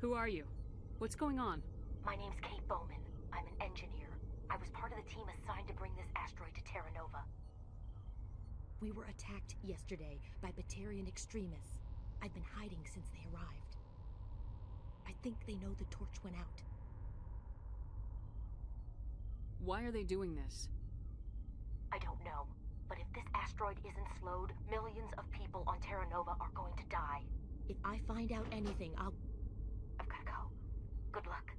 Who are you? What's going on? My name's Kate Bowman. I'm an engineer. I was part of the team assigned to bring this asteroid to Terra Nova. We were attacked yesterday by Batarian extremists. I've been hiding since they arrived. I think they know the torch went out. Why are they doing this? I don't know, but if this asteroid isn't slowed, millions of people on Terra Nova are going to die. If I find out anything, I've gotta go. Good luck.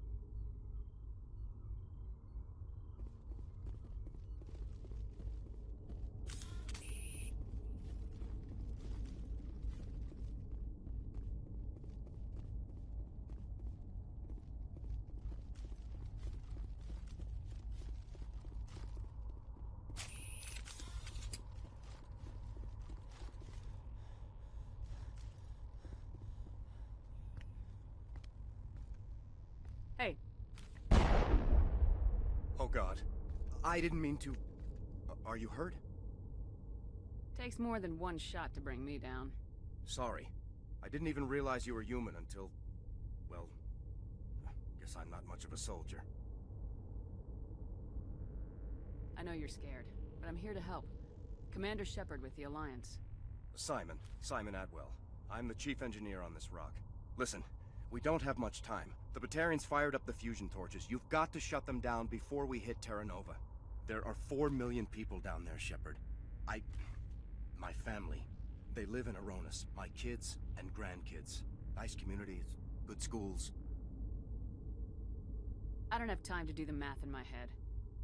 Hey. Oh God. I didn't mean to... Are you hurt? Takes more than one shot to bring me down. Sorry. I didn't even realize you were human until... well... guess I'm not much of a soldier. I know you're scared, but I'm here to help. Commander Shepard with the Alliance. Simon Atwell. I'm the chief engineer on this rock. Listen, we don't have much time. The Batarians fired up the fusion torches. You've got to shut them down before we hit Terra Nova. There are 4 million people down there, Shepard. My family. They live in Weaponised. My kids and grandkids. Nice communities, good schools. I don't have time to do the math in my head.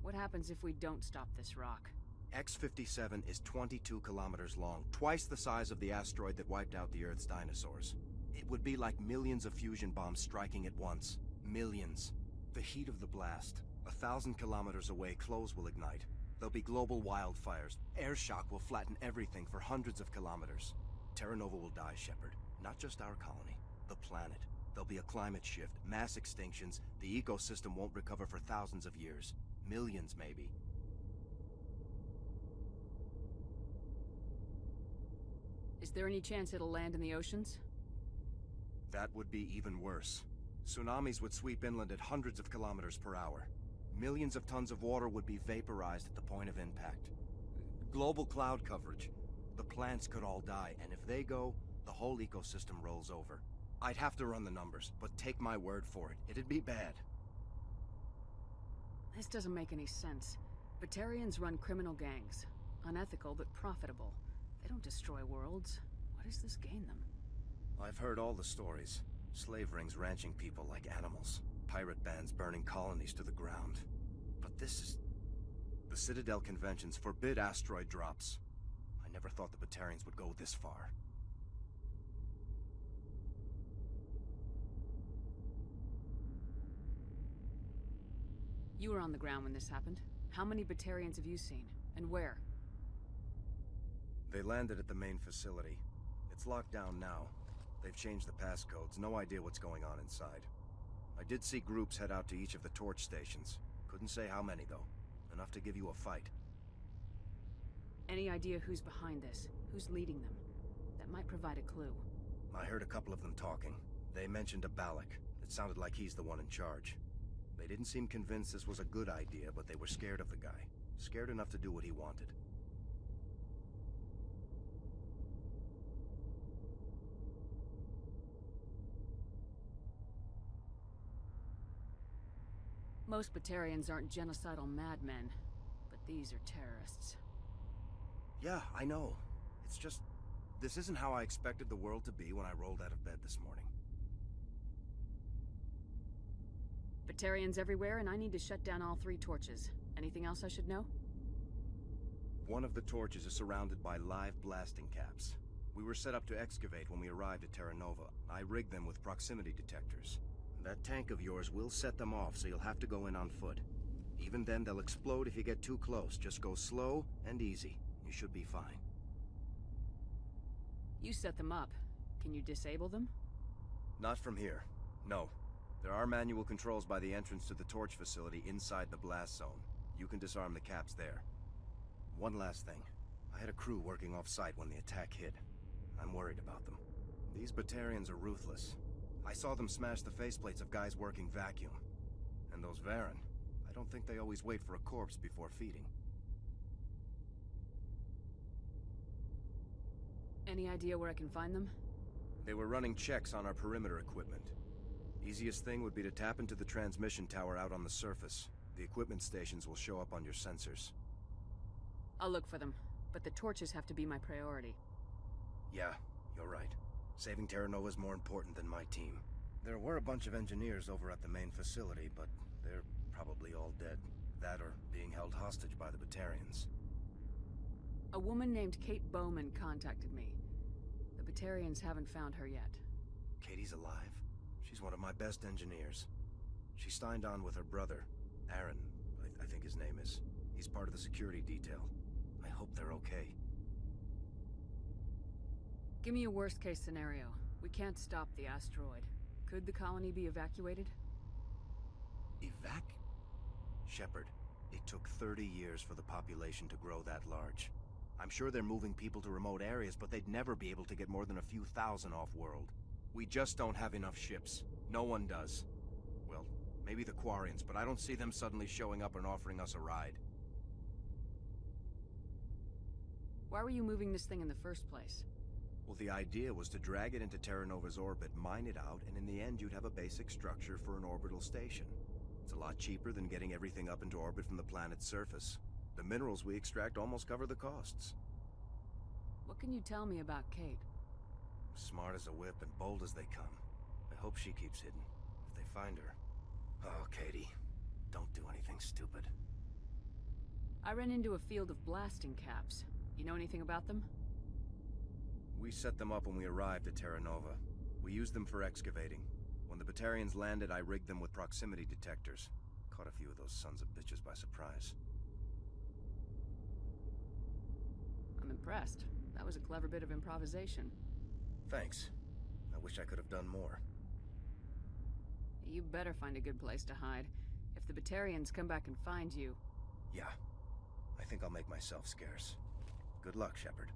What happens if we don't stop this rock? X-57 is 22 kilometers long, twice the size of the asteroid that wiped out the Earth's dinosaurs. It would be like millions of fusion bombs striking at once. Millions. The heat of the blast. 1,000 kilometers away, clothes will ignite. There'll be global wildfires. Air shock will flatten everything for hundreds of kilometers. Terra Nova will die, Shepard. Not just our colony. The planet. There'll be a climate shift, mass extinctions. The ecosystem won't recover for thousands of years. Millions, maybe. Is there any chance it'll land in the oceans? That would be even worse. Tsunamis would sweep inland at hundreds of kilometers per hour. Millions of tons of water would be vaporized at the point of impact. Global cloud coverage. The plants could all die, and if they go, the whole ecosystem rolls over. I'd have to run the numbers, but take my word for it. It'd be bad. This doesn't make any sense. Batarians run criminal gangs. Unethical, but profitable. They don't destroy worlds. What does this gain them? I've heard all the stories. Slave rings ranching people like animals. Pirate bands burning colonies to the ground. But this is... The Citadel conventions forbid asteroid drops. I never thought the Batarians would go this far. You were on the ground when this happened. How many Batarians have you seen? And where? They landed at the main facility. It's locked down now. They've changed the passcodes. No idea what's going on inside. I did see groups head out to each of the torch stations. Couldn't say how many, though. Enough to give you a fight. Any idea who's behind this? Who's leading them? That might provide a clue. I heard a couple of them talking. They mentioned a Balak. It sounded like he's the one in charge. They didn't seem convinced this was a good idea, but they were scared of the guy. Scared enough to do what he wanted. Most Batarians aren't genocidal madmen, but these are terrorists. Yeah, I know. It's just... this isn't how I expected the world to be when I rolled out of bed this morning. Batarians everywhere, and I need to shut down all 3 torches. Anything else I should know? One of the torches is surrounded by live blasting caps. We were set up to excavate when we arrived at Terra Nova. I rigged them with proximity detectors. That tank of yours will set them off, so you'll have to go in on foot. Even then, they'll explode if you get too close. Just go slow and easy. You should be fine. You set them up. Can you disable them? Not from here. No. There are manual controls by the entrance to the torch facility inside the blast zone. You can disarm the caps there. One last thing. I had a crew working off-site when the attack hit. I'm worried about them. These Batarians are ruthless. I saw them smash the faceplates of guys working vacuum. And those Varen, I don't think they always wait for a corpse before feeding. Any idea where I can find them? They were running checks on our perimeter equipment. Easiest thing would be to tap into the transmission tower out on the surface. The equipment stations will show up on your sensors. I'll look for them, but the torches have to be my priority. Yeah, you're right. Saving Terra Nova is more important than my team. There were a bunch of engineers over at the main facility, but they're probably all dead. That or being held hostage by the Batarians. A woman named Kate Bowman contacted me. The Batarians haven't found her yet. Katie's alive. She's one of my best engineers. She signed on with her brother, Aaron, I think his name is. He's part of the security detail. I hope they're okay. Give me a worst-case scenario. We can't stop the asteroid. Could the colony be evacuated? Shepard, it took 30 years for the population to grow that large. I'm sure they're moving people to remote areas, but they'd never be able to get more than a few thousand off-world. We just don't have enough ships. No one does. Well, maybe the Quarians, but I don't see them suddenly showing up and offering us a ride. Why were you moving this thing in the first place? Well, the idea was to drag it into Terra Nova's orbit, mine it out, and in the end you'd have a basic structure for an orbital station. It's a lot cheaper than getting everything up into orbit from the planet's surface. The minerals we extract almost cover the costs. What can you tell me about Kate? Smart as a whip and bold as they come. I hope she keeps hidden. If they find her... Oh, Katie. Don't do anything stupid. I ran into a field of blasting caps. You know anything about them? We set them up when we arrived at Terra Nova. We used them for excavating. When the Batarians landed, I rigged them with proximity detectors. Caught a few of those sons of bitches by surprise. I'm impressed. That was a clever bit of improvisation. Thanks. I wish I could have done more. You better find a good place to hide. If the Batarians come back and find you... Yeah. I think I'll make myself scarce. Good luck, Shepard.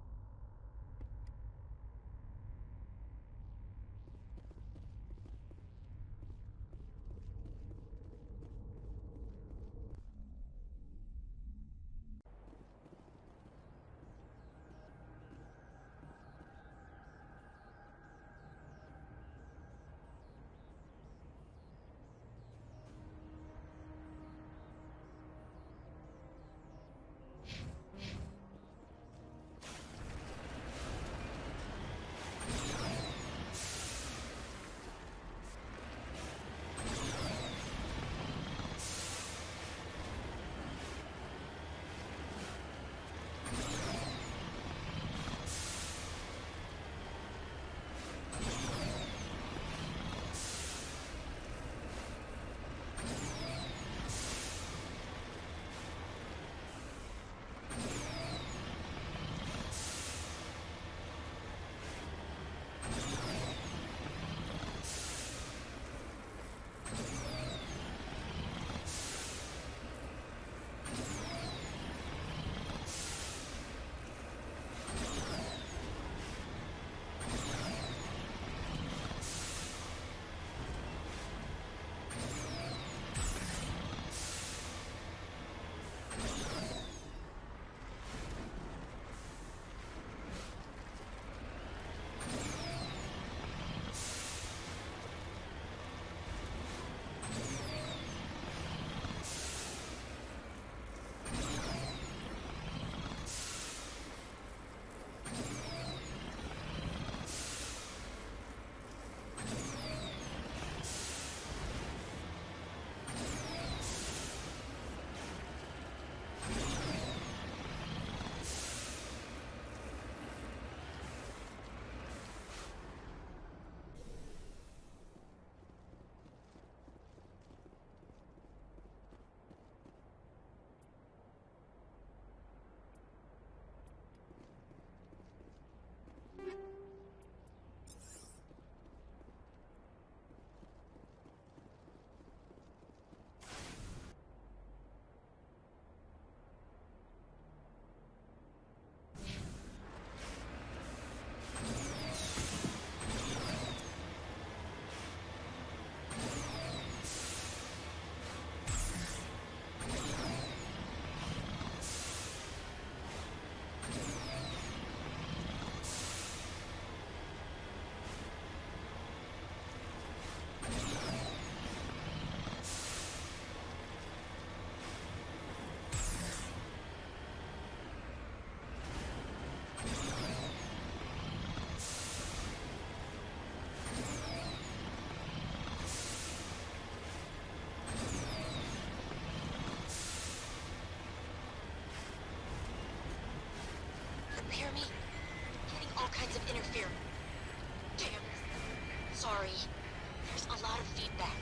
There's a lot of feedback.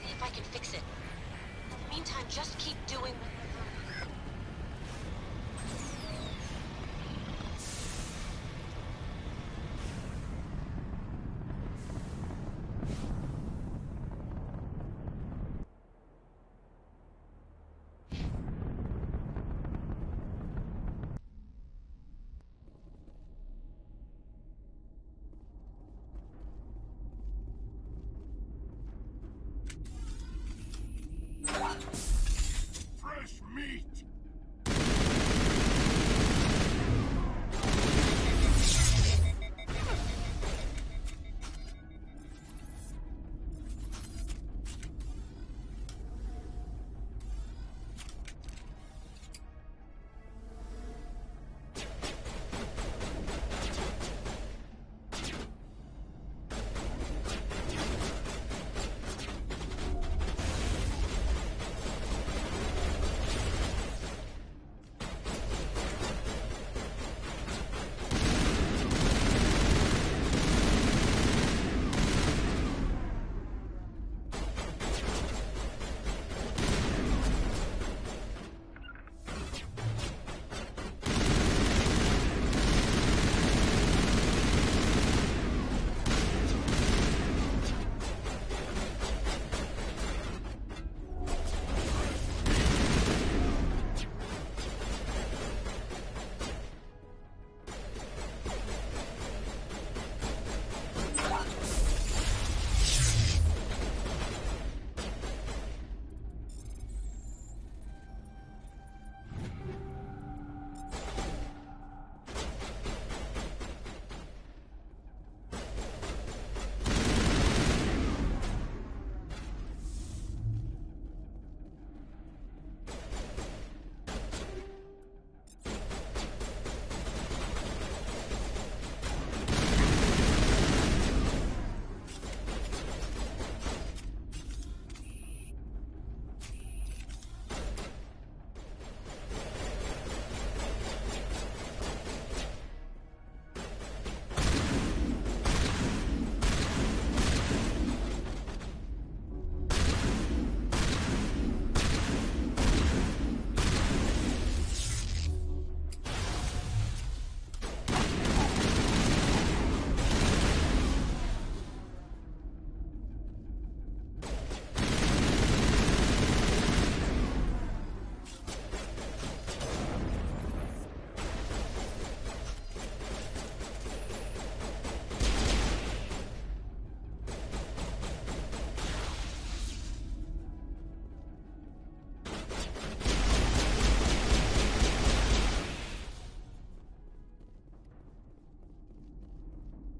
See if I can fix it. In the meantime, just keep doing... Fresh meat!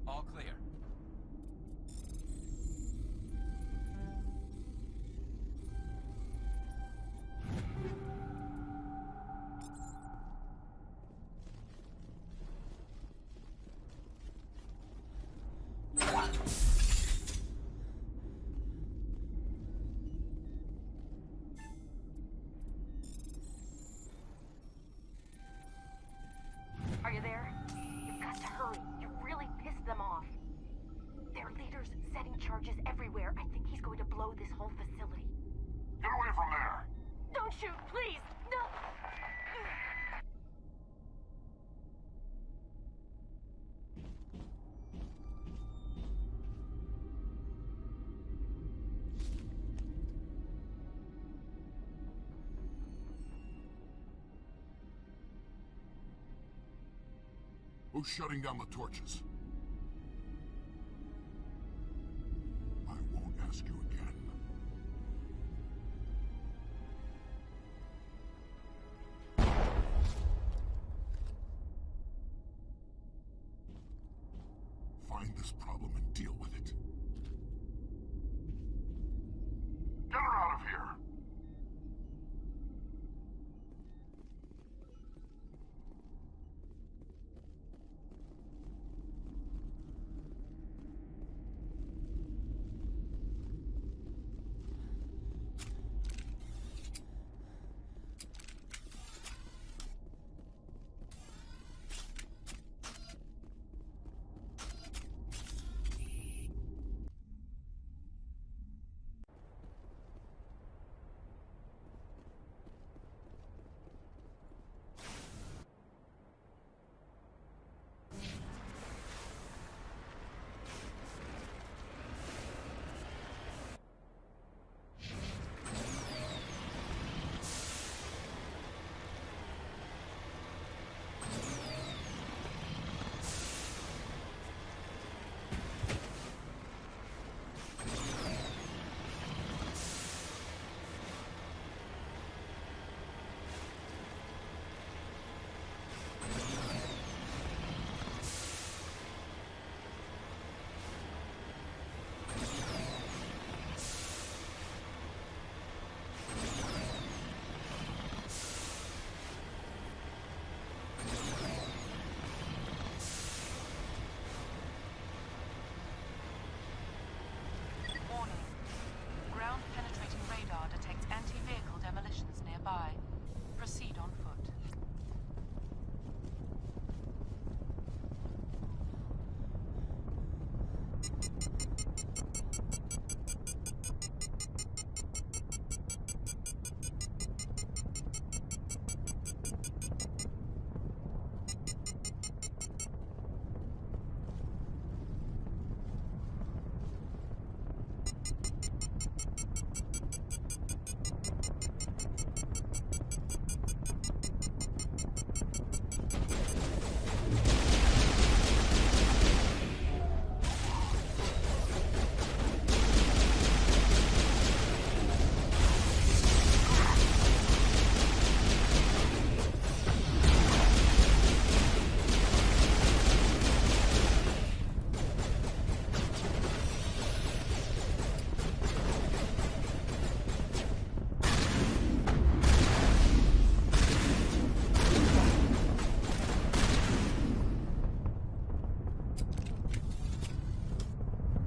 All clear. Are you there? You've got to hurry. You really pissed them off. Their leader's setting charges everywhere. I think he's going to blow this whole facility. Get away from there! Don't shoot, please! No! Who's shutting down the torches? I won't ask you again. Find this problem and deal with it. Get her out of here!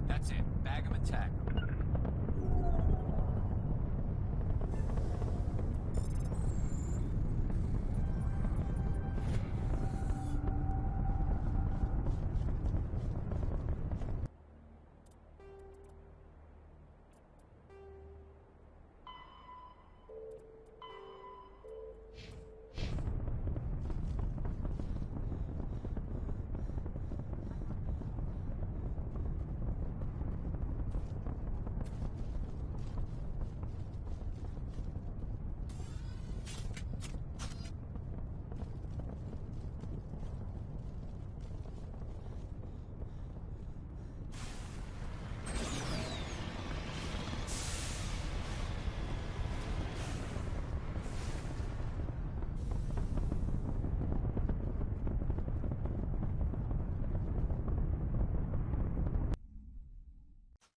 That's it. Bag 'em and tag 'em.